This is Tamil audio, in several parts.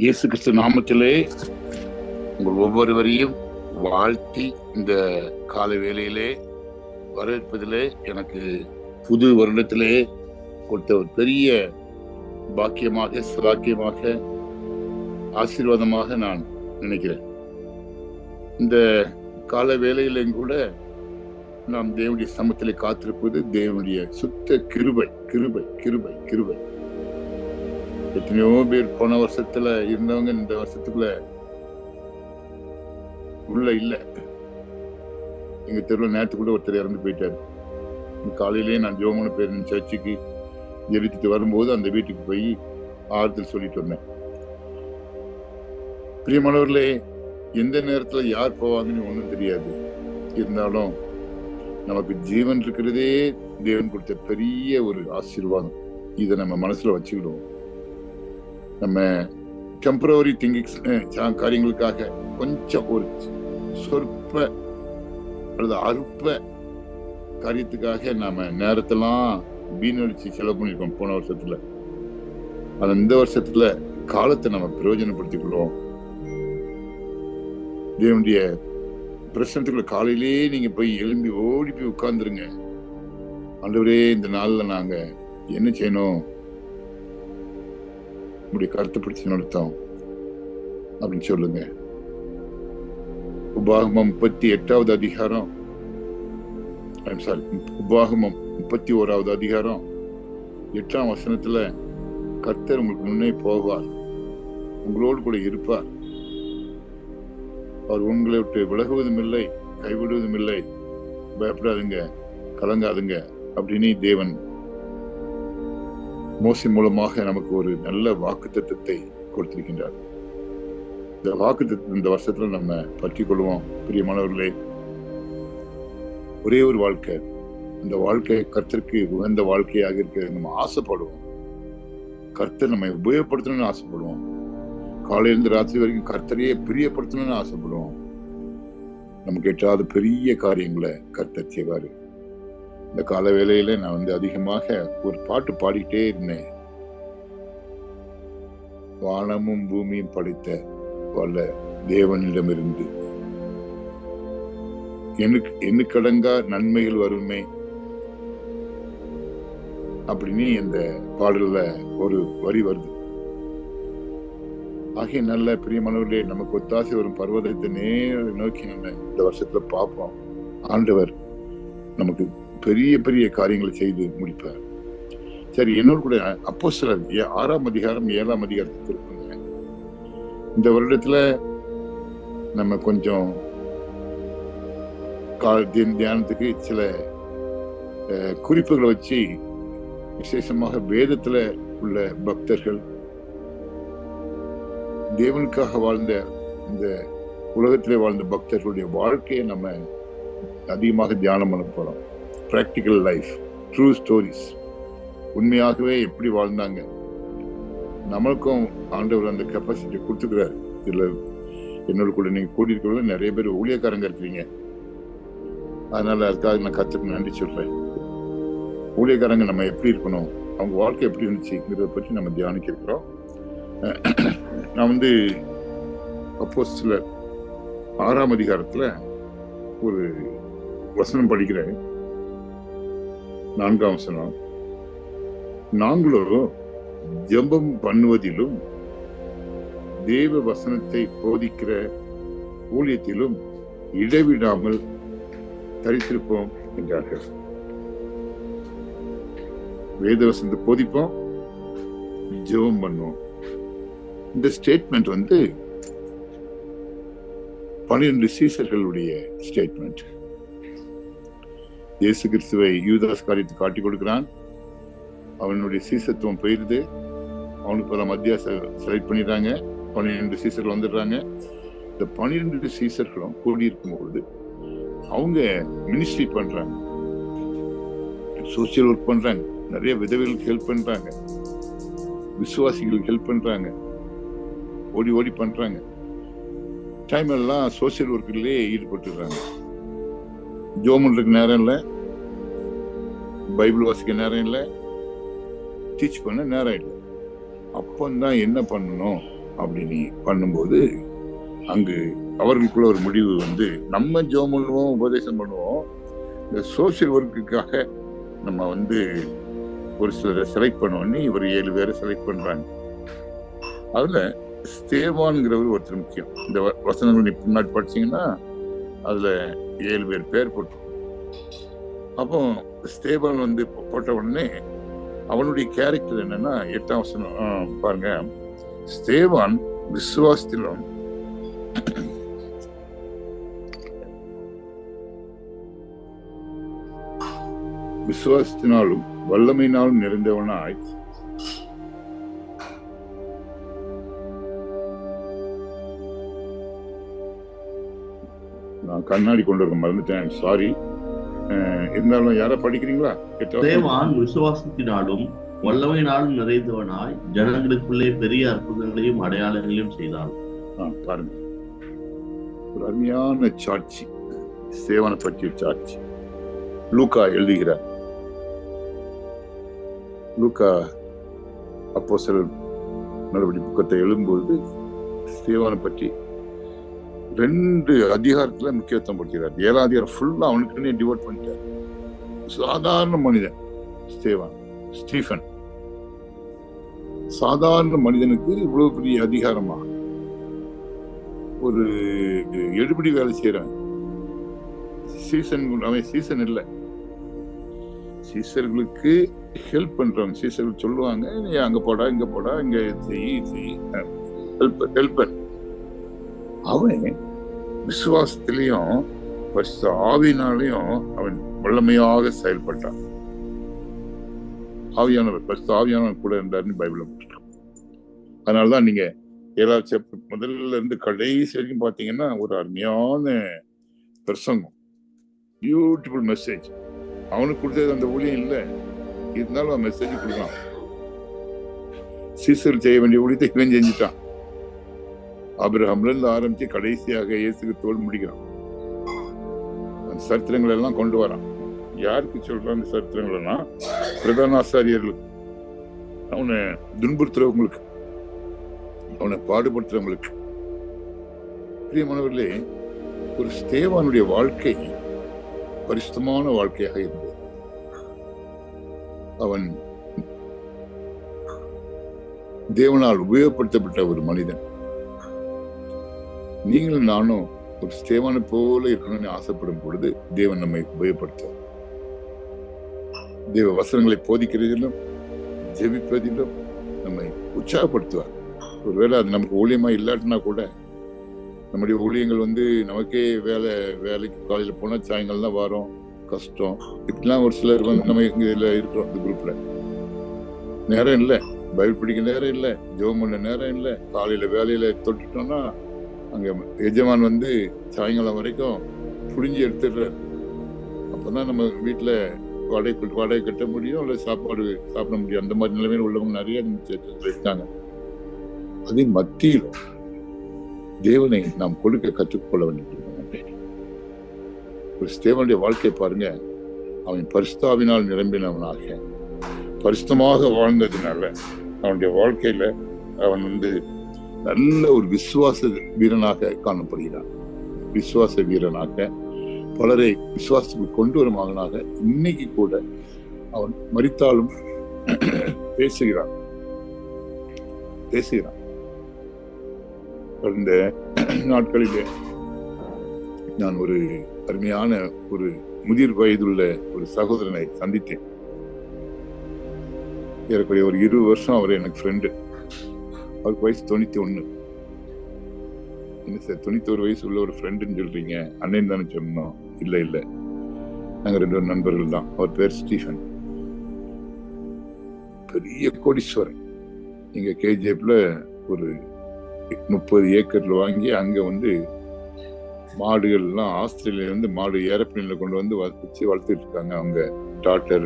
இயேசு கிறிஸ்து நாமத்திலே உங்கள் ஒவ்வொருவரையும் வாழ்த்தி இந்த காலை வேளையிலே வரவேற்பதிலே எனக்கு புது வருடத்திலே கொடுத்த ஒரு பெரிய பாக்கியமாக, சலாக்கியமாக, ஆசீர்வாதமாக நான் நினைக்கிறேன். இந்த கால வேளையிலும் கூட நாம் தேவனுடைய சமத்திலே காத்திருப்பது தேவனுடைய சுத்த கிருபை கிருபை கிருபை கிருபை. எத்தனையோ பேர் போன வருஷத்துல இருந்தவங்க இந்த வருஷத்துக்குள்ள உள்ள இல்ல. எங்க தெருவில் நேரத்துக்குள்ள ஒருத்தர் இறந்து போயிட்டாரு. காலையிலேயே நான் ஜோமன பேர் சர்ச்சுக்கு ஜெபித்துட்டு வரும்போது அந்த வீட்டுக்கு போய் ஆறுதல் சொல்லிட்டு வந்தேன். பிரியமானவர்களே, எந்த நேரத்துல யார் போவாங்கன்னு ஒண்ணும் தெரியாது. இருந்தாலும் நமக்கு ஜீவன் இருக்கிறதே தேவன் கொடுத்த பெரிய ஒரு ஆசீர்வாதம். இதை நம்ம மனசுல வச்சுக்கிடுவோம். நம்ம டெம்பரரி திங்கிங்ஸ் காரியங்களுக்காக கொஞ்சம் ஒரு சொற்ப அல்லது அற்ப காரியத்துக்காக நாம நேரத்தெல்லாம் வீணடிச்சு செலவு பண்ணிருக்கோம் போன வருஷத்துல. ஆனா இந்த வருஷத்துல காலத்தை நம்ம பிரயோஜனப்படுத்திக் கொள்வோம். தேவனுடைய பிரச்சனத்துக்குள்ள காலையிலேயே நீங்க போய் எழும்பி ஓடி போய் உட்கார்ந்துருங்க. ஆண்டவரே, இந்த நாள்ல நாங்க என்ன செய்யணும், உங்களுடைய கருத்தை பிடிச்சு நடத்தோம் அப்படின்னு சொல்லுங்க. உபாகமம் 38வது அதிகாரம், உபாகமம் 31வது அதிகாரம் 8ஆம் வசனத்துல கர்த்தர் உங்களுக்கு முன்னே போவார், உங்களோடு கூட இருப்பார், அவர் உங்களை விட்டு விலகுவதும் இல்லை, கைவிடுவதும் இல்லை, பயப்படாதுங்க, கலங்காதுங்க அப்படின்னு தேவன் மோசே மூலமாக நமக்கு ஒரு நல்ல வாக்குத்தத்தத்தை கொடுத்திருக்கின்றார். இந்த வாக்குத்தத்தம் இந்த வருஷத்துல நம்ம பற்றி கொள்வோம். பிரியமானவர்களே, ஒரே ஒரு வாழ்க்கை, அந்த வாழ்க்கை கர்த்தருக்கு உகந்த வாழ்க்கையாக இருக்க நம்ம ஆசைப்படுவோம். கர்த்தர் நம்ம உபயோகப்படுத்தணும்னு ஆசைப்படுவோம். காலையிலிருந்து ராத்திரி வரைக்கும் கர்த்தரையே பிரியப்படுத்தணும்னு ஆசைப்படுவோம். நமக்கு எட்டாத பெரிய காரியங்களை கர்த்தர் செய்வாரு. இந்த கால வேளையில நான் அதிகமாக ஒரு பாட்டு பாடிக்கிட்டே இருந்தேன். வானமும் பூமியும் படைத்த வல்ல தேவனிடமிருந்து எண்ணுக்கடங்கா நன்மைகள் வருமே அப்படின்னு இந்த பாடல்ல ஒரு வரி வருது. ஆகிய நல்ல பிரியமானவர்களே, நமக்கு ஒத்தாசை வரும் பர்வதத்தை நேர நோக்கி நம்ம இந்த வருஷத்துல பார்ப்போம். ஆண்டவர் நமக்கு பெரிய பெரிய காரியங்களை செய்து முடிப்பார். சரி, என்னோடு கூட அப்போஸ்தலர் 6ஆம் அதிகாரம் 7ஆம் அதிகாரத்தை திருப்புங்க. இந்த வருடத்துல நம்ம கொஞ்சம் தியானத்துக்கு சில குறிப்புகளை வச்சு, விசேஷமாக வேதத்துல உள்ள பக்தர்கள், தேவனுக்காக வாழ்ந்த இந்த உலகத்திலே வாழ்ந்த பக்தர்களுடைய வாழ்க்கையை நம்ம அதிகமாக தியானம் பண்ண போறோம். பிராக்டிக்கல் லைஃப், ட்ரூ ஸ்டோரிஸ், உண்மையாகவே எப்படி வாழ்ந்தாங்க. நம்மளுக்கும் ஆண்டவர் அந்த கெப்பாசிட்டி கொடுத்துக்கிறாரு. இதுல என்னோட கூட நீங்க கூட்டியிருக்க நிறைய பேர் ஊழியக்காரங்க இருக்கிறீங்க. அதனால அதுக்காக நான் கர்த்தருக்கு நன்றி சொல்றேன். ஊழியக்காரங்க நம்ம எப்படி இருக்கணும், அவங்க வாழ்க்கை எப்படி இருந்துச்சுங்கிறத பற்றி நம்ம தியானிக்க இருக்கிறோம். நான் அப்போஸ்தலர் 6ஆம் அதிகாரத்துல ஒரு வசனம் படிக்கிறேன். 4ஆம் வசனம். நாங்களோ ஜெபம் பண்ணுவதிலும் தேவ வசனத்தை போதிக்கிற ஊழியத்திலும் இடைவிடாமல் தரித்திருப்போம் என்றார்கள். வேத வசனத்தை போதிப்போம், ஜெபம் பண்ணுவோம். இந்த ஸ்டேட்மெண்ட் 12 சீசர்களுடைய ஸ்டேட்மெண்ட். இயேசு கிறிஸ்துவை யூதாஸ் காரியத்தை காட்டி கொடுக்கிறான். அவனுடைய சீசத்துவம் போயிருது. அவனுக்கு பல மத்தியா செலக்ட் பண்ணிடுறாங்க. 12 சீசர்கள் வந்துடுறாங்க. இந்த 12 சீசர்களும் கூடியிருக்கும் பொழுது அவங்க மினிஸ்ட்ரி பண்றாங்க, சோசியல் ஒர்க் பண்றாங்க, நிறைய விதவைகளுக்கு ஹெல்ப் பண்றாங்க, விசுவாசிகளுக்கு ஹெல்ப் பண்றாங்க, ஓடி ஓடி பண்றாங்க. டைம் எல்லாம் சோசியல் ஒர்க்கிலே ஈடுபட்டுறாங்க. ஜோமனுக்கு நேரம் இல்லை, பைபிள் வாசிக்க நேரம் இல்லை, டீச் பண்ண நேரம் இல்லை. அப்பந்தான் என்ன பண்ணணும், அப்படின்னு பண்ணும்போது அங்கு அவர்களுக்குள்ள ஒரு முடிவு வந்து, நம்ம ஜெபம் பண்ணுவோம், உபதேசம் பண்ணுவோம், இந்த சோசியல் ஒர்க்குக்காக நம்ம வந்து ஒரு சிலரை செலக்ட் பண்ணுவோன்னு ஒரு 7 பேரை செலக்ட் பண்றாங்க. அதுல ஸ்தேவான்கிறவர் ஒருத்தர் முக்கியம். இந்த வசனங்கள் நீ பின்னாடி படிச்சீங்கன்னா அதுல 7 பேர் பேர் போட்டு, அப்போ ஸ்தேவான் வந்து போட்ட உடனே அவனுடைய கேரக்டர் என்னன்னா 8ஆம் வசனம் பாருங்க. ஸ்தேவான் விசுவாசத்திலும் விசுவாசத்தினாலும் வல்லமையினாலும் நிறைந்தவனாய் நான் கண்ணாடி கொண்டு வர மறந்துட்டேன், சாரி. இருந்தாலும் யாரா படிக்கிறீங்களா? ஸ்தேவான் விசுவாசத்தினாலும் வல்லமையினாலும் நிறைந்தவனாய் ஜனங்களுக்குள்ளே பெரிய அற்புதங்களையும் அடையாளங்களையும் செய்தான். பாருங்க, ஒரு அருமையான சாட்சி, ஸ்தேவானை பற்றிய சாட்சி லூக்கா எழுதுகிறார். லூக்கா அப்போஸ்தலர் நடவடிக்கை புத்தகத்தை எழுதும்போது ஸ்தேவானை பற்றி 2 அதிகாரத்துல முக்கியத்துவம் படுத்துகிறார். 7ஆம் அதிகாரம் ஃபுல்லா அவனுக்குன்னே டிவோட் பண்ணிட்டார். சாதாரண மனிதன் ஸ்டீஃபன், சாதாரண மனிதனுக்கு இவ்வளவு பெரிய அதிகாரமா, ஒரு எடுபடி வேலை செய்யறவன், அவன் சீசன் இல்லை, சீசர்களுக்கு ஹெல்ப் பண்றவங்க. சீசர்கள் சொல்லுவாங்க, நீ அங்க போடா, இங்க போடா, இங்க செய் ஹெல்பர். அவன் விசுவாசத்திலையும் ஆவியினாலையும் அவன் வல்லமையாக செயல்பட்டான். ஆவியானவர் கூட இருந்தாருன்னு பைபிள். அதனாலதான் நீங்க 7ஆம் சாப்டர் முதல்ல இருந்து கடைசி வரைக்கும் பாத்தீங்கன்னா ஒரு அருமையான பிரசங்கம், பியூட்டிஃபுல் மெசேஜ். அவனுக்கு கொடுத்தது அந்த ஊழியம் இல்லை, இருந்தாலும் அவன் மெசேஜ் கொடுக்கலாம். சீசர் செய்ய வேண்டிய ஊழியத்தை இவன் செஞ்சுட்டான். ஆபிரகாம்ல இருந்து ஆரம்பிச்சு கடைசியாக இயேசுக்கு தோல் முடிக்கிறான். அந்த சரித்திரங்கள் எல்லாம் கொண்டு வரான். யாருக்கு சொல்றான் அந்த சரித்திரங்கள்னா? பிரதான ஆசாரியர்களுக்கு, அவனை துன்புறுத்துறவங்களுக்கு, அவனை பாடுபடுத்துறவங்களுக்கு. பிரியமானவர்களே, ஒரு ஸ்தேவானுடைய வாழ்க்கை பரிசுத்தமான வாழ்க்கையாக இருந்தது. அவன் தேவனால் உபயோகப்படுத்தப்பட்ட ஒரு மனிதன். நீங்களும் நானும் ஒரு ஸ்தேவானை போல இருக்கணும்னு ஆசைப்படும் பொழுது தேவன் நம்மை உபயோகப்படுத்துவார். தேவ வசனங்களை போதிக்கிறதிலும் ஜெபிப்பதிலும் நம்மை உற்சாகப்படுத்துவார். ஒருவேளை அது நமக்கு ஊழியமா இல்லாட்டினா கூட, நம்முடைய ஊழியங்கள் வந்து நமக்கே வேலைக்கு காலையில போனா சாயங்காலம் தான் வரோம், கஷ்டம், இப்படிலாம் ஒரு சிலர் வந்து நம்ம இதுல இருக்கிறோம். இந்த குரூப்ல நேரம் இல்லை, பைபிள் படிக்க நேரம் இல்லை, ஜெபம் பண்ண நேரம் இல்லை. காலையில வேலையில தொட்டுட்டோம்னா அங்க எஜமான் வந்து சாயங்காலம் வரைக்கும் புடிஞ்சு எடுத்துடுறாரு. அப்பதான் நம்ம வீட்டுல வாடகை கட்ட முடியும், இல்லை சாப்பாடு சாப்பிட முடியும். அந்த மாதிரி நிலைமையில உள்ளவங்க நிறைய இருக்காங்க. அதே மத்தியில் தேவனை நாம் கொடுக்க கற்றுக்கொள்ள வேண்டிய ஒரு ஸ்தேவனுடைய வாழ்க்கை பாருங்க. அவன் பரிசுத்தாவினால் நிரம்பினவனாக பரிசுத்தமாக வாழ்ந்ததுனால அவனுடைய வாழ்க்கையில அவன் வந்து நல்ல ஒரு விசுவாச வீரனாக காணப்படுகிறான். விசுவாச வீரனாக பலரை விசுவாசத்துக்கு கொண்டு வரும் மகனாக இன்னைக்கு கூட அவன் மரித்தாலும் பேசுகிறான். கடந்த நாட்களிலே நான் ஒரு அருமையான ஒரு முதிர் வயதுள்ள ஒரு சகோதரனை சந்தித்தேன். ஏறக்குறைய ஒரு 20 வருஷம் அவர் எனக்கு ஃப்ரெண்டு. அவருக்கு வயசு 91. என்ன சார் 91 வயசு உள்ள ஒரு ஃப்ரெண்டுன்னு சொல்றீங்க? அண்ணன் தானே சொன்னோம். இல்லை, நாங்க 2 நண்பர்கள் தான். அவர் பேர் ஸ்டீஃபன். பெரிய கோடீஸ்வரன். இங்க கேஜிஎஃப்ல ஒரு 30 ஏக்கர்ல வாங்கி அங்க வந்து மாடுகள் எல்லாம் ஆஸ்திரேலியா வந்து மாடு ஏரோப்ளேன்ல கொண்டு வந்து வச்சு வளர்த்துட்டு இருக்காங்க. அவங்க டாக்டர்,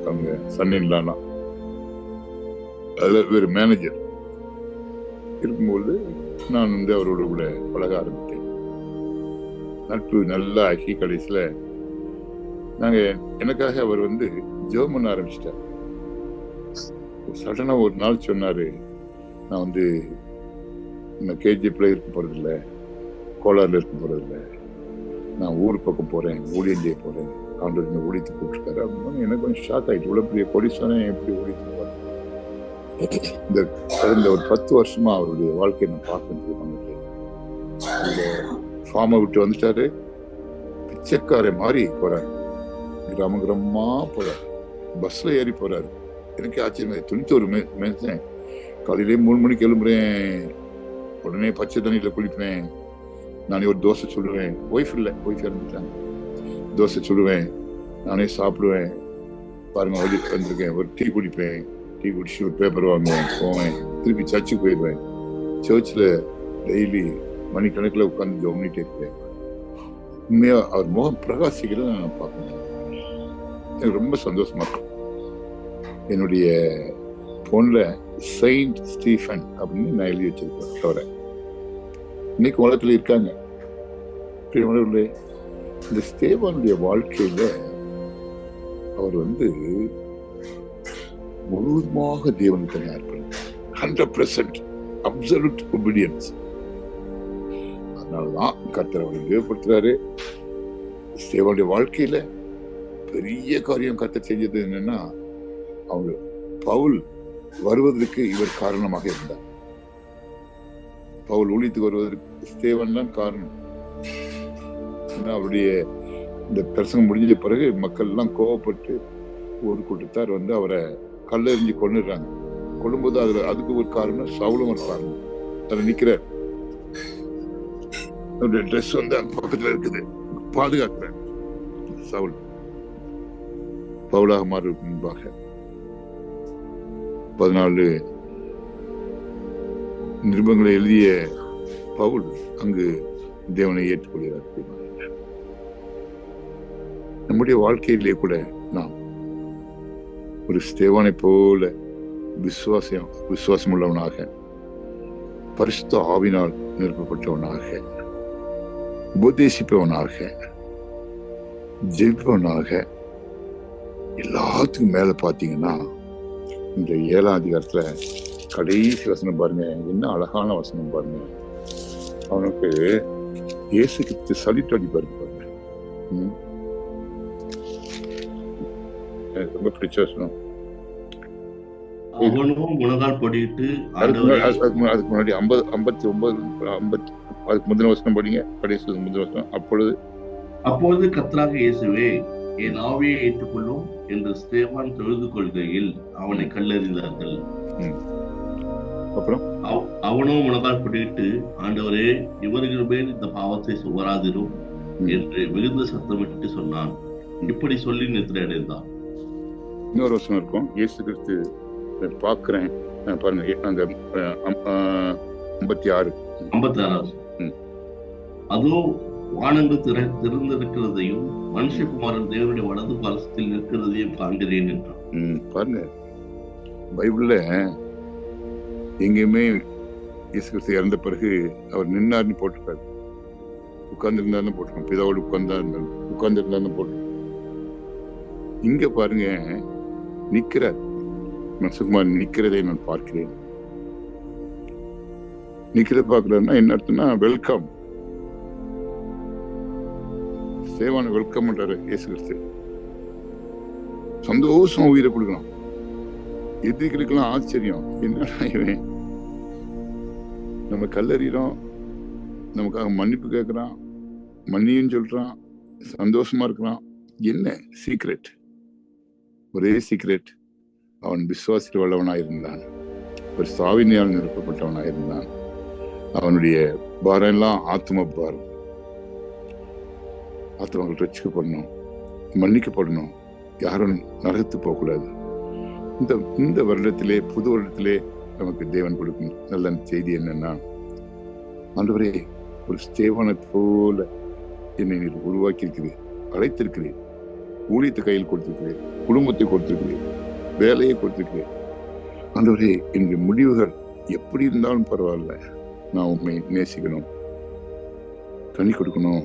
அவங்க சன்னின்லாம் அதுல ஒரு மேனேஜர் இருக்கும்போது நான் வந்து அவரோட கூட பழக ஆரம்பித்தேன். நட்பு நல்லா ஆக்கி கடைசியில எனக்காக அவர் வந்து ஜெபம் பண்ண ஆரம்பிச்சிட்டார். சடனா ஒரு நாள் சொன்னாரு, நான் வந்து நான் கேஜிஎஃப்ல இருக்க போறதில்ல, கோலாறுல இருக்க போறதில்ல, நான் ஊர் பக்கம் போறேன், ஊழியம் செய்ய போறேன், ஆண்டவர் இந்த ஊழியத்துக்கு கூப்பிட்டுருக்காரு அப்படின்னு எனக்கு கொஞ்சம் ஷாக் ஆயிடுச்சு. இவ்வளவு பெரிய கோடீஸ்வரன் எப்படி ஊழியத்துக்கு போறேன்? இந்த கடந்த ஒரு 10 வருஷமா அவருடைய வாழ்க்கையை நான் பார்க்கறது வந்துட்டு ஃபார்மை விட்டு வந்துட்டாரு, பிச்சைக்கார மாதிரி போறாரு, கிராம கிராமமா போறாரு, பஸ்ல ஏறி போறாரு. எனக்கு ஆச்சரியமா 91 மனுஷன் காலையிலே 3 மணிக்கு எழும்புறேன், உடனே பச்சை தண்ணியில குளிப்பேன், நானே ஒரு தோசை சொல்லுவேன், ஒய்ஃப் இறந்துட்டாங்க, தோசை சொல்லுவேன், நானே சாப்பிடுவேன், பாருங்க வழி வந்திருக்கேன், ஒரு டீ குடிப்பேன், டீ குடிச்சு ஒரு பேப்பர் வாங்குவேன், போவேன், திருப்பி சர்ச்சுக்கு போயிடுவேன், சர்ச்சில் டெய்லி மணிக்கணக்கில் உட்காந்து ஜோமினிட்டே இருப்பேன். உண்மையா அவர் முகம் பிரகாசிக்கிறத நான் பார்க்கணும், எனக்கு ரொம்ப சந்தோஷமா இருக்கும். என்னுடைய போன்ல செயின்ட் ஸ்டீஃபன் அப்படின்னு நான் எழுதி வச்சிருக்கேன். தவிர இன்னைக்கு உலகத்துல இருக்காங்க. இந்த ஸ்தேவானுடைய வாழ்க்கையில அவர் முழுவதுமாக தேவனுக்கு தனியார் 100% அப்சல்யூட் ஒபீடியன்ஸ். அதனாலதான் கர்த்தர் அவரை உபயோகப்படுத்துறாரு. ஸ்தேவானுடைய வாழ்க்கையில பெரிய காரியம் கர்த்தர் செஞ்சது என்னன்னா, அவங்க பவுல் வருவதற்கு இவர் காரணமாக இருந்தார். பவுல் ஊழியத்துக்கு வருவதற்கு ஸ்தேவன் தான் காரணம். அவருடைய இந்த பிரசங்கம் முடிஞ்ச பிறகு மக்கள் எல்லாம் கோவப்பட்டு ஒரு கூட்டத்தார் அவரை கல்லெறிஞ்சு கொண்டுறாங்க. கொள்ளும்போது அதுக்கு ஒரு காரணம், சவுலும் ஒரு காரணம். அதுல நிக்கிறார், அவருடைய ட்ரெஸ் அந்த பக்கத்துல இருக்குது, பாதுகாக்கிறார். சவுல் பவுலாக மாறுவதற்கு முன்பாக 14 நிருபங்களை எழுதிய பவுல் அங்கு தேவனை ஏற்றுக்கொள்கிறார். நம்முடைய வாழ்க்கையிலே கூட நாம் ஒரு ஸ்தேவானை போல விசுவாசம் உள்ளவனாக, பரிசுத்த ஆவினால் நிரப்பப்பட்டவனாக, உபதேசிப்பவனாக, ஜெயிப்பவனாக, எல்லாத்துக்கும் மேல பாத்தீங்கன்னா இந்த 7ஆம் அதிகாரத்துல கடைசி வசனம் பாருங்க, என்ன அழகான வசனம் பாருங்க. அவனுக்கு இயேசு கிறிஸ்து சலிட்டு அடிப்பாரு பாருங்க. ரொம்ப பிடிச்ச வசனம். அதுக்கு முன்னாடி 59 அதுக்கு முதல் வசனம் படிங்க, கடைசி முதல் வசனம். அப்பொழுது கர்த்தராக இயேசுவே என் ஆவியை ஏற்றுக்கொள்ளும் என்று ஸ்தேவான் தொழுது கொள்கையில் அவனை கல்லெறிந்தார்கள். அப்புறம் அவனோ முழங்கால் படியிட்டு, ஆண்டவரே இவர்கள் மேல் இந்த பாவத்தை சுவராதிரும் என்று மிகுந்த சத்தமிட்டு சொன்னான். இப்படி சொல்லி நித்திரை அடைந்தான். இன்னொரு வருஷம் இருக்கும், இயேசு கிறிஸ்து பாக்குறேன் பாருங்க, அந்த 56 அதோ வானங்கள் திறந்திருக்கிறதையும் மனுஷகுமாரன் தேவனுடைய வலது பாலத்தில் நிற்கிறதையும் காண்கிறேன் என்றான். பாருங்க, பைபிள்ல எங்கேயுமே இயேசு கிறிஸ்து இறந்த பிறகு அவர் நின்னார்னு போட்டிருக்காரு, உட்கார்ந்து இருந்தாருன்னு போட்டிருக்கோம், பிதாவோடு உட்கார்ந்து இருந்தாருன்னு போட்டிருக்கோம். இங்க பாருங்க, நிக்கிறார், மனுஷகுமார் நிக்கிறதை நான் பார்க்கிறேன். நிக்கிறத பாக்குறாருன்னா என்ன அர்த்தம்னா, வெல்கம், சேவான வெல்கம் பண்றாரு இயேசு கிறிஸ்து. சந்தோஷம் உயிரை கொடுக்கலாம். எதிரிகளுக்கெல்லாம் ஆச்சரியம், என்னடா இவன் நம்ம கல்லறிறோம், நமக்காக மன்னிப்பு கேட்கிறான், மன்னியும் சொல்றான், சந்தோஷமா இருக்கிறான். என்ன சீக்ரெட்? ஒரே சீக்ரெட், அவன் விசுவாசித்து வல்லவனாயிருந்தான், ஒரு சாவினியால் நிரப்பப்பட்டவனாயிருந்தான். அவனுடைய பாரம் எல்லாம் ஆத்ம பாரம். ஆத்மாக்கள் ரட்சிக்கப்படணும், மன்னிக்கப்படணும், யாரும் நரகத்து போகக்கூடாது. இந்த வருடத்திலே, புது வருடத்திலே நமக்கு தேவன் கொடுக்கும் நல்ல செய்தி என்னன்னா, ஆண்டவரே ஒரு ஸ்தேவானை போல என்னை நீர் உருவாக்கி இருக்கிறேன், அழைத்திருக்கிறேன், ஊழியத்தை கையில் கொடுத்திருக்கிறேன், குடும்பத்தை கொடுத்திருக்கிறேன், வேலையை கொடுத்திருக்கிறேன். ஆண்டவரே என்னுடைய முடிவுகள் எப்படி இருந்தாலும் பரவாயில்ல, நான் உண்மை நேசிக்கணும், தண்ணி கொடுக்கணும்,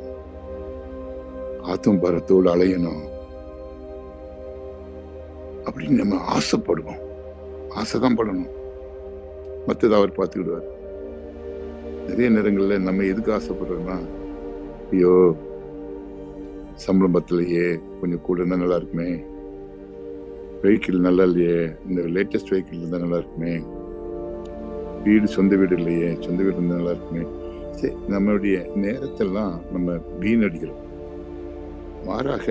ஆத்தம் பாரத்தோடு அலையணும் அப்படின்னு நம்ம ஆசைப்படுவோம். ஆசைதான் படணும், மற்றது அவர் பார்த்துக்கிடுவார். நிறைய நேரங்கள்ல நம்ம எதுக்கு ஆசைப்படுறோம்னா, ஐயோ சம்பளம் பத்தலையே, கொஞ்சம் கூட இருந்தா நல்லா இருக்குமே, வெஹிக்கிள் நல்லா இல்லையே, இந்த லேட்டஸ்ட் வெஹிக்கிள் இருந்தா நல்லா இருக்குமே, வீடு சொந்த வீடு இல்லையே, சொந்த வீடு இருந்தா நல்லா இருக்குமே. சரி, நம்மளுடைய நேரத்தெல்லாம் நம்ம வீணடிக்கிறோம். மாறாக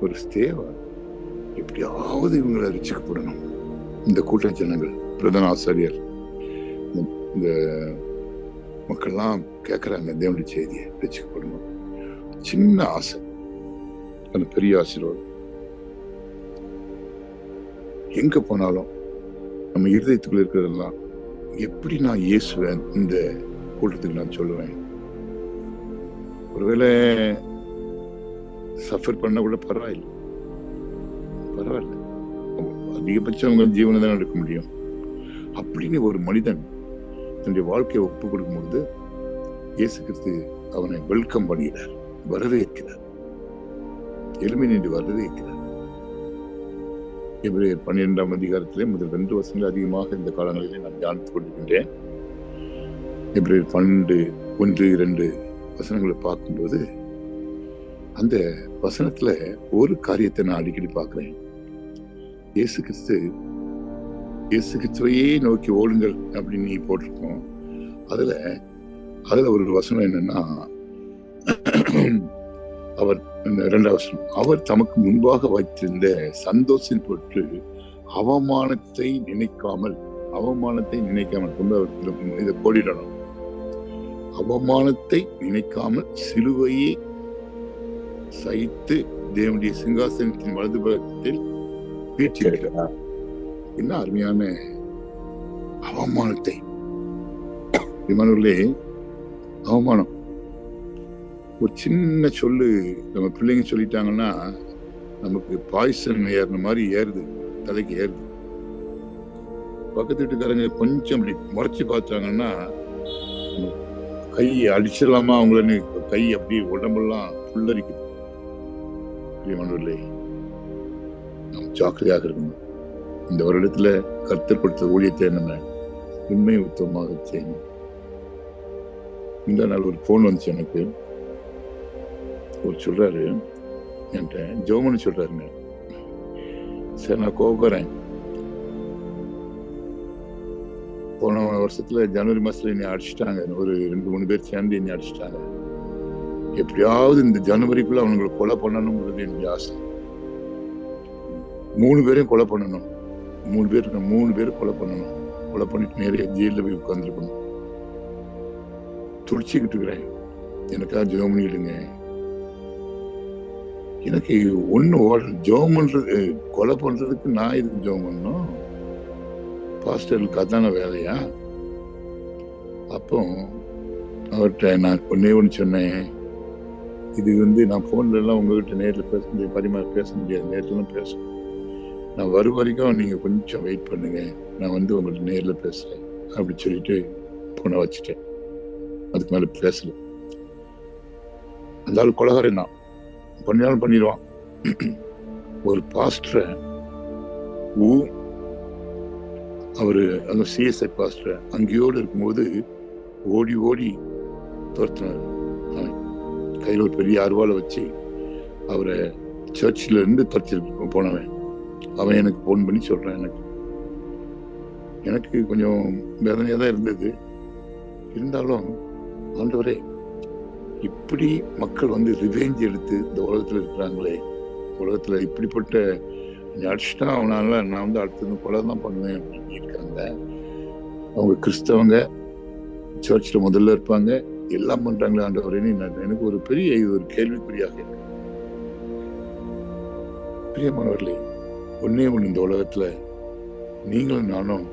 ஒரு தேவை, எப்படியாவது இவங்களை ரட்சிக்கப்படணும். இந்த கூட்ட ஜனங்கள், பிரதான ஆசாரியர், இந்த மக்கள்லாம் கேட்கறாங்க தேவனுடைய செய்தியை, ரட்சிக்கப்படணும். சின்ன ஆசை, அந்த பெரிய ஆசீர்வாதம். எங்க போனாலும் நம்ம இருதயத்துக்குள்ள இருக்கிறதெல்லாம் எப்படி நான் இயேசுவேன் இந்த கூட்டத்துக்கு நான் சொல்லுவேன். ஒருவேளை சஃபர் பண்ண கூட பரவாயில்ல, அதிகபட்சம் அவங்க ஜீவனை தான் எடுக்க முடியும் அப்படின்னு ஒரு மனிதன் தன்னுடைய வாழ்க்கையை ஒப்பு கொடுக்கும்போது இயேசு கிறிஸ்து அவனை வெல்கம் பண்ணுகிறார், வரவேற்கிறார், எளிமை நின்று வரவேற்கிறார். எபிரேயர் 12ஆம் அதிகாரத்திலே முதல் 2 வசனங்கள் அதிகமாக இந்த காலங்களிலே நான் தியானித்துக் கொண்டிருக்கின்றேன். எபிரேயர் 12:1-2 வசனங்களை பார்க்கும்போது அந்த வசனத்துல ஒரு காரியத்தை நான் அடிக்கடி பார்க்கிறேன். இயேசு கிறிஸ்துவையே நோக்கி ஓடுங்கள் அப்படின்னு நீ போட்டிருக்கோம். அதுல ஒரு வசனம் என்னன்னா, அவர் 2ஆம் வசனம், அவர் தமக்கு முன்பாக வைத்திருந்த சந்தோஷத்தின் பொருட்டு அவமானத்தை நினைக்காமல் இதை போடிடணும். அவமானத்தை நினைக்காமல் சிலுவையை சகித்து தேவனுடைய சிங்காசனத்தின் வலது பக்கத்தில் வீற்றிருக்கிறார். என்ன அருமையான அவமானத்தை! அவமானம் ஒரு சின்ன சொல்லு நம்ம பிள்ளைங்க சொல்லிட்டாங்கன்னா நமக்கு பாய்சன் ஏறின மாதிரி ஏறுது, தலைக்கு ஏறுது. பக்கத்து வீட்டுக்காரங்க கொஞ்சம் அப்படி முறைச்சு பார்த்தாங்கன்னா கையை அடிச்சிடலாமா அவங்களன்னு கை அப்படி உடம்பெல்லாம் புல்லரிக்குது. நாம் ஜாக்கிரதையாக இருக்கணும். இந்த வருடத்துல கர்த்தர் கொடுத்த ஊழியத்தை நம்ம உண்மை உத்தமமாக செய்யணும். இந்த நாள் ஒரு போன் வந்துச்சு எனக்கு. ஒரு சொல்றாரு என்கிட்ட, ஜோமன்னு சொல்றாருங்க. சரி, நான் கோபுறேன். போன வருஷத்துல ஜனவரி மாசத்துல என்னை அடிச்சுட்டாங்க. ஒரு 2-3 பேர் சேர்ந்து என்னை அடிச்சுட்டாங்க. எப்படியாவது இந்த ஜனவரிக்குள்ள அவங்களை கொலை பண்ணணும்ன்றது என்னுடைய ஆசை. 3 பேரையும் கொலை பண்ணணும். 3 பேர் கொலை பண்ணணும். கொலை பண்ணிட்டு நிறைய ஜெயில போய் உட்கார்ந்துருக்கணும். துடிச்சுக்கிட்டு இருக்கிறேன். எனக்கா ஜெபம் பண்ணிடுங்க. எனக்கு ஜெபம் பண்றது, கொலை பண்றதுக்கு நான் இதுக்கு ஜெபம் பண்ணணும்? பாஸ்டர்களுக்கு அதான வேலையா? அப்போ அவர்கிட்ட நான் ஒண்ணு சொன்னேன், இது நான் போன்ல எல்லாம் உங்ககிட்ட நேரில் பேச முடியாது, பேச முடியாது, நேரில் பேசணும். நான் வரும் வரைக்கும் நீங்க கொஞ்சம் வெயிட் பண்ணுங்க, நான் உங்கள்கிட்ட நேரில் பேசுறேன் அப்படி சொல்லிட்டு போனை வச்சுட்டேன். அதுக்கு மேல பேசல. அந்த ஆள் கொலகாரன் தான், பண்ணினாலும் பண்ணிடுவான். ஒரு பாஸ்டரை அவரு அந்த சிஎஸ்ஐ பாஸ்டரை அங்கேயோடு இருக்கும்போது ஓடி ஓடி துரத்தினார். கையில் ஒரு பெரிய அருவாளை வச்சு அவரை சர்ச்சில் இருந்து துரத்திட்டு போனவன். அவன் எனக்கு போன் பண்ணி சொல்றான். எனக்கு கொஞ்சம் வேதனையா தான் இருந்தது. இருந்தாலும் ஆண்டவரே, இப்படி மக்கள் ரிவெஞ்ச் எடுத்து இந்த உலகத்துல இருக்கிறாங்களே, உலகத்துல இப்படிப்பட்ட அடிச்சுட்டா அவனால நான் அடுத்தது கொலை தான் பண்ணுவேன் அப்படின்னு இருக்காங்க. அவங்க கிறிஸ்தவங்க, சர்ச்சில் முதல்ல இருப்பாங்க, எல்லாம் பண்றாங்களே ஆண்டவரேன்னு எனக்கு ஒரு பெரிய ஒரு கேள்விக்குறியாக இருக்கு. பிரியமானவர்களே, ஒன்னே ஒண்ணு, இந்த உலகத்துல நீங்களும் நானும்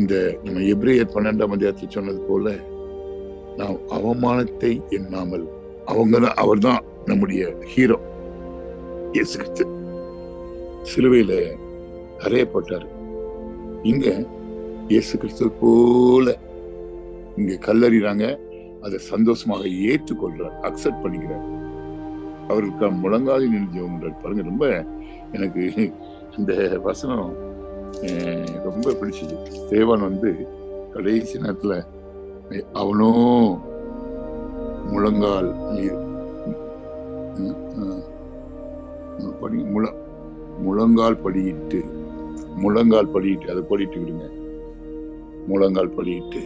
இந்த நம்ம எபிரேயர் 12ஆம் அதிகாரத்தில் சொன்னது போல நாம் அவமானத்தை எண்ணாமல், அவர் தான் நம்முடைய ஹீரோ. இயேசு கிறிஸ்து சிலுவையில அறையப்பட்டாரு. இங்க இயேசு கிறிஸ்து போல இங்க கல்லறிறாங்க, அதை சந்தோஷமாக ஏற்றுக்கொள்றார், அக்செப்ட் பண்ணிக்கிறார். அவருக்கு முழங்காலில் நின்று ஜெபம் பண்றாரு. பாருங்க, ரொம்ப எனக்கு இந்த வசனம் ரொம்ப பிடிச்சது. தேவன் கடைசி நேரத்துல அவனோ முழங்கால் முழங்கால் படியிட்டு அதை படிட்டு விடுங்க. முழங்கால் படியிட்டு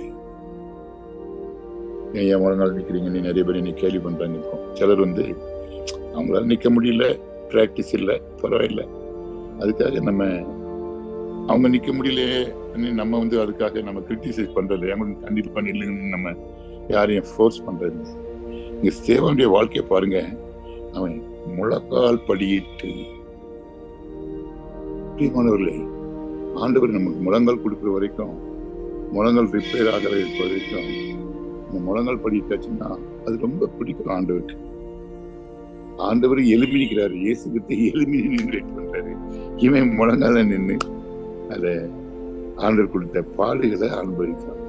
ஏன் முழங்கால் நிக்கிறீங்கன்னு நிறைய பேர் இன்னைக்கு கேள்வி பண்றாங்க. இருக்கும் சிலர் அவங்களால நிக்க முடியல, பிராக்டிஸ் இல்லை, பரவாயில்லை, அதுக்காக நம்ம அவங்க நிக்க முடியல நம்ம அதுக்காக நம்ம கிரிட்டிசைஸ் பண்றது, அவங்களுக்கு கண்டிப்பா பண்ணிடலன்னு நம்ம யாரையும் ஃபோர்ஸ் பண்றது. இங்க சேவனுடைய வாழ்க்கையை பாருங்க. அவன் முழங்கால் படியிட்டு, பிரியமானவர்களே, ஆண்டவர் நமக்கு முழங்கால் கொடுக்குற வரைக்கும், முழங்கால் ரிப்பேர் ஆகிற வரைக்கும் இந்த முழங்கால் படிட்டாச்சுன்னா அது ரொம்ப பிடிக்கும் ஆண்டவருக்கு. ஆண்டவர் எலுமிக்கிறாரு, இயேசுக்கு எலுமினேட் பண்றாரு. இவன் முழங்கால நின்று அத ஆண்டவர் கொடுத்த பாடுகளை அனுபவிக்கிறான்.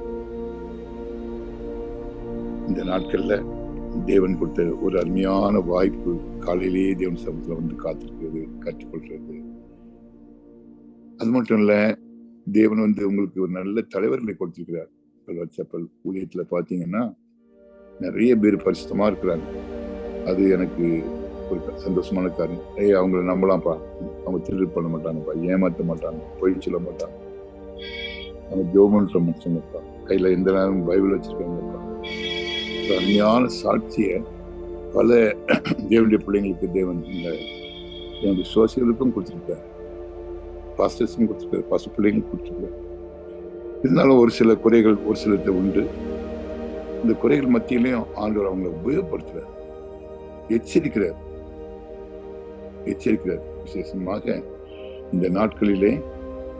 இந்த நாட்கள்ல தேவன் கொடுத்த ஒரு அருமையான வாய்ப்பு, காலையிலேயே தேவன் சமூகத்துல காத்திருக்கிறது, கற்றுக்கொள்றது. அது மட்டும் இல்ல, தேவன் உங்களுக்கு ஒரு நல்ல தலைவர்களை கொடுத்திருக்கிறார். செப்பல் ஊழியத்துல பாத்தீங்கன்னா நிறைய பேர் பரிசுத்தமா இருக்கிறாங்க. அது எனக்கு ஒரு சந்தோஷமான காரணம். அவங்களை நம்பலாம்ப்பா, அவங்க திருடு பண்ண மாட்டாங்கப்பா, ஏமாற்ற மாட்டாங்க, பொய் சொல்ல மாட்டாங்க, அவங்க ஜோமன்ற மனுஷங்கப்பா, கையில எந்த நேரம் பைபிள் வச்சிருக்காங்கப்பா. அருமையான சாட்சிய பல தேவனுடைய பிள்ளைங்களுக்கு தேவன் இந்த சோசியலுக்கும் கொடுத்துருக்காரு, பாஸ்டர்ஸும் கொடுத்துருக்காரு, பாஸ்டர் பிள்ளைங்களுக்கும் கொடுத்துருக்காரு. இருந்தாலும் ஒரு சில குறைகள் ஒரு சிலத்தை உண்டு. இந்த குறைகள் மத்தியிலையும் ஆண்டவர் அவங்களை உபயோகப்படுத்துறார், எச்சரிக்கிறார். விசேஷமாக இந்த நாட்களிலே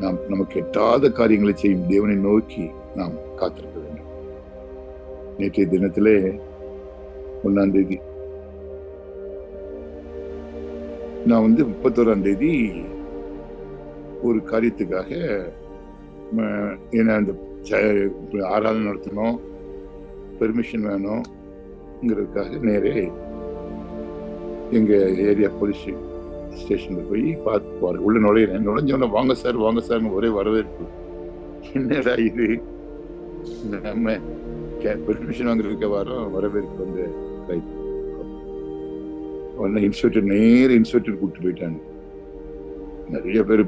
நாம் நமக்கு எட்டாத காரியங்களை செய்யும் தேவனை நோக்கி நாம் காத்திருக்க வேண்டும். நேற்றைய தினத்திலே 1ஆம் தேதி நான் 31ஆம் தேதி ஒரு காரியத்துக்காக அந்த ஆராதனை நடத்தணும், பெர்மிஷன் வேணும்ங்கிறதுக்காக நேரே எங்க ஏரியா போலீஸ் ஸ்டேஷன்ல போய் பார்த்து போறேன். உள்ள நுழைஞ்சோன்னா வாங்க சார் ஒரே வரவேற்பு. என்னடா இது, நம்ம பெர்மிஷன் வாங்குறதுக்கு வரவேற்பு இன்ஸ்பெக்டர் கூப்பிட்டு போயிட்டாங்க. நிறைய பேர்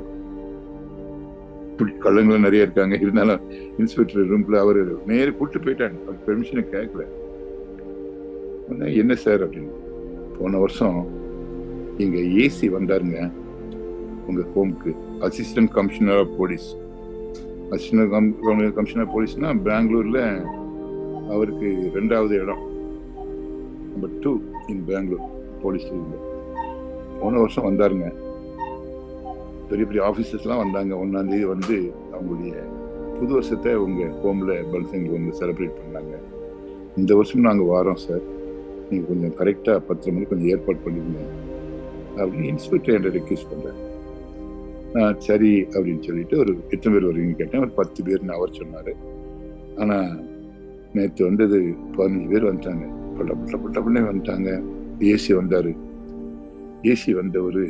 கள்ளங்களும் நிறைய இருக்காங்க. இருந்தாலும் இன்ஸ்பெக்டர் ரூம்ல அவரு நேர கூப்பிட்டு போயிட்டாங்க, அவர் பெர்மிஷனை கேட்கல. என்ன சார் அப்படின்னு, போன வருஷம் எங்க ஏசி வந்தாருங்க உங்க ஹோம்க்கு, assistant commissioner of police. Assistant commissioner போலீஸ்னா பெங்களூர்ல அவருக்கு 2வது இடம், நம்பர் 2 இன் பெங்களூர் போலீஸ். போன வருஷம் வந்தாருங்க. பெரிய பெரிய ஆபீசர்ஸ் எல்லாம் வந்தாங்க. 1ஆம் தேதி அவங்களுடைய புது வருஷத்தை உங்க ஹோம்ல பல்சங்க செலிப்ரேட் பண்ணாங்க. இந்த வருஷம் நாங்க வாரோம் சார், நீங்க கொஞ்சம் கரெக்டா 10 மணிக்கு கொஞ்சம் ஏற்பாடு பண்ணிருங்க அப்படின்னு இன்ஸ்பெக்டர் என்ற ரெக்வெஸ்ட் பண்றேன். சரி அப்படின்னு சொல்லிட்டு ஒரு எத்தனை பேர் வருவீங்கன்னு கேட்டேன். ஒரு 10 பேர்னு அவர் சொன்னாரு. ஆனா நேற்று 15 பேர் வந்துட்டாங்க. பட்டப்பட்டே வந்துட்டாங்க. ஏசி வந்தாரு. ஏசி வந்தவரு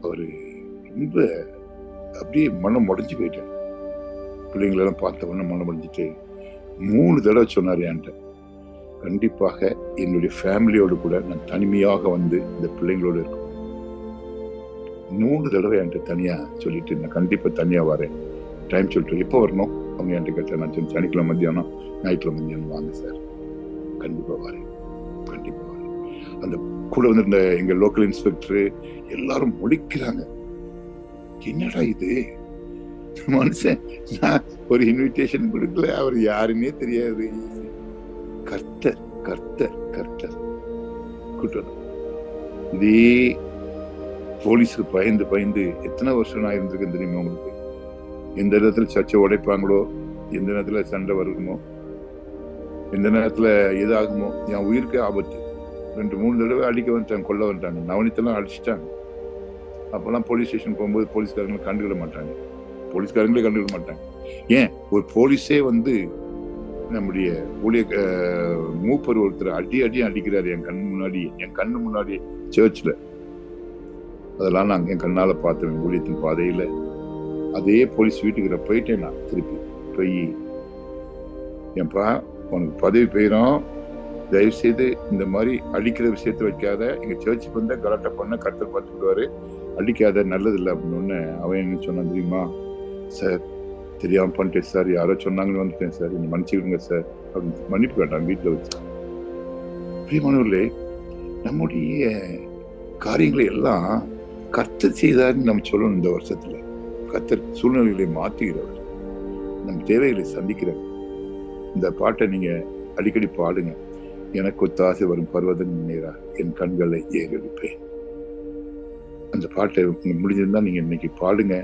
அவரு ரொம்ப அப்படியே மனம் உடைஞ்சு போயிட்டார். பிள்ளைங்களெல்லாம் பார்த்த உடனே மனம் உடைஞ்சிட்டு 3 தடவை சொன்னார் என்கிட்ட, கண்டிப்பாக என்னுடைய ஃபேமிலியோடு கூட நான் தனிமையாக இந்த பிள்ளைங்களோடு இருக்கணும். 3 தடவை என்கிட்ட தனியா சொல்லிட்டு, நான் கண்டிப்பா தனியா வரேன், டைம் சொல்லிட்டு எப்போ வரணும் அவங்க என்கிட்ட கேட்டேன். நான் சொன்னேன், சனிக்கிழமை மத்தியானம் ஞாயிற்றுக்கிழமை மத்தியானம் வாங்க சார், கண்டிப்பா வரேன். அந்த கூட வந்திருந்த எங்க லோக்கல் இன்ஸ்பெக்டர் எல்லாரும் முடிக்கிறாங்க. என்னடா இது மனுஷன், நான் ஒரு இன்விடேஷன் கொடுக்கல, அவர் யாருன்னே தெரியாது. கர்த்தர் கர்த்தர் கர்த்தர் கூட்டம். இதே போலீஸுக்கு பயந்து எத்தனை வருஷம் நான் இருந்திருக்கேன் தெரியுமா உங்களுக்கு? எந்த நேரத்துல சர்ச்சை உடைப்பாங்களோ, எந்த நேரத்துல சண்டை வருமோ, எந்த நேரத்துல எதாகுமோ, என் உயிருக்கு ஆபத்து. 2-3 தடவை அடிக்க வந்துட்டாங்க, கொல்ல வந்துட்டாங்க. நவனித்தெல்லாம் அடிச்சுட்டாங்க. அப்பெல்லாம் போலீஸ் ஸ்டேஷன் போகும்போது போலீஸ்காரங்களை கண்டுக்கிட மாட்டாங்க, போலீஸ்காரங்களே கண்டுக்கிட மாட்டாங்க. ஏன் ஒரு போலீஸே நம்முடைய மூப்பர் ஒருத்தர் அடிக்கிறாரு என் கண்ணு முன்னாடி சர்ச்ல. அதெல்லாம் நான் என் கண்ணால பார்த்தேன் ஊழியத்தின் பாதையில. அதே போலீஸ் வீட்டுக்கு போயிட்டேன். நான் திருப்பி போய் ஏன்பா உனக்கு பதவி போயிடும், தயவு செய்து இந்த மாதிரி அடிக்கிற விஷயத்த வைக்காத, எங்க சர்ச்சுக்கு வந்தா கலாட்டா பண்ண கர்த்தர் பார்த்துக்கிடுவாரு, அடிக்காத, நல்லது இல்லை அப்படின்னு ஒண்ணு. அவன் என்ன சொன்னான் தெரியுமா? சார் தெரியாம பண்ணிட்டேன் சார், யாரோ சொன்னாங்கன்னு வந்துட்டேன் சார், நீங்க மன்னிச்சுக்கிடுங்க சார் அப்படின்னு மன்னிப்பு கேட்டான் வீட்டுல வச்சு. பிரியமானவர்களே, நம்முடைய காரியங்களை எல்லாம் கர்த்தர் செய்தார்னு நம்ம சொல்லணும். இந்த வருஷத்துல கர்த்தர் சூழ்நிலைகளை மாற்றுகிறவர், நம் தேவைகளை சந்திக்கிறவர். இந்த பாட்டை நீங்க அடிக்கடி பாடுங்க. எனக்கு ஒத்தாசை வரும் பர்வதன் நேரா என் கண்களை ஏறெடுப்பேன். அந்த பாட்டை முடிஞ்சிருந்தா நீங்க இன்னைக்கு பாடுங்க,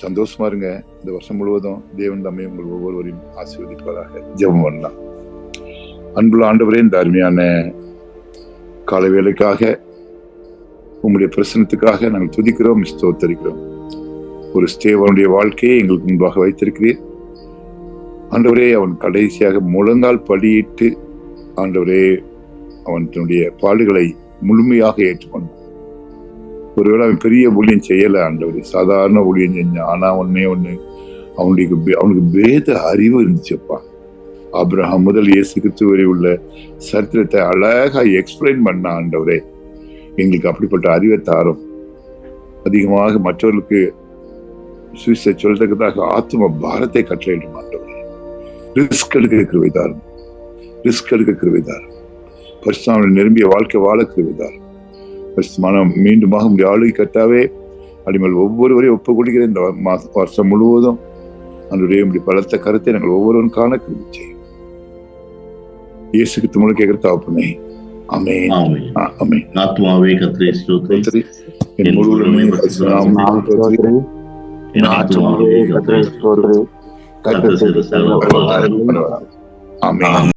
சந்தோஷமா இருங்க. இந்த வருஷம் முழுவதும் தேவன் தம்மை உங்கள் ஒவ்வொருவரையும் ஆசீர்வதிப்பதாக. ஜெபம் பண்ணலாம். அன்புள்ள ஆண்டவரே, இந்த அருமையான காலை வேளைக்காக உங்களுடைய பிரசனத்துக்காக நாங்கள் துதிக்கிறோம், ஸ்தோத்தரிக்கிறோம். ஒரு ஸ்தேவனுடைய வாழ்க்கையை எங்களுக்கு முன்பாக வைத்திருக்கிறீர் ஆண்டவரே. அவன் கடைசியாக முழங்கால் படியிட்டு ஆண்டவரே அவன் தன்னுடைய பாடுகளை முழுமையாக ஏற்றுக்கொண்டான். ஒருவேளை அவன் பெரிய ஊழியம் செய்யல ஆண்டவரே, சாதாரண ஊழியம் செஞ்சான். ஆனா ஒன்னே ஒண்ணு, அவனுக்கு வேத அறிவு இருந்துச்சுப்பா. ஆபிரகாம் முதல் இயேசு கிறிஸ்து வரை உள்ள சரித்திரத்தை அழகா எக்ஸ்பிளைன் பண்ண ஆண்டவரே. எங்களுக்கு அப்படிப்பட்ட அறிவை தாரும். அதிகமாக மற்றவர்களுக்கு சுவிசை சொல்றதுக்காக ஆத்ம பாரத்தை கட்டளையிடும் ஆண்டவரே. ரிஸ்க் எடுக்க கிருபை தாரும், ரிஸ்க் எடுக்க கிருபை தாரும். பரிசுத்தமானவரை நிரம்பிய வாழ்க்கை வாழ கிருபை தாரும். பரிசுத்தமானவர் மீண்டுமாக உடைய ஆளுகை கர்த்தாவே அடிமல் ஒவ்வொருவரையும் ஒப்பு கொடுக்கிற இந்த வருஷம் முழுவதும் அன்றைய இப்படி பலத்த கருத்தை நாங்கள் ஒவ்வொருவரும் காண கிருபை செய்யும். இயேசுக்கு தமிழ் கேட்கிற தாப்பனே, ஆமென். ஆமென். ஆத்துமாவே கர்த்தரை ஸ்தோத்திரி, என் முழு உள்ளமே ஆமென்.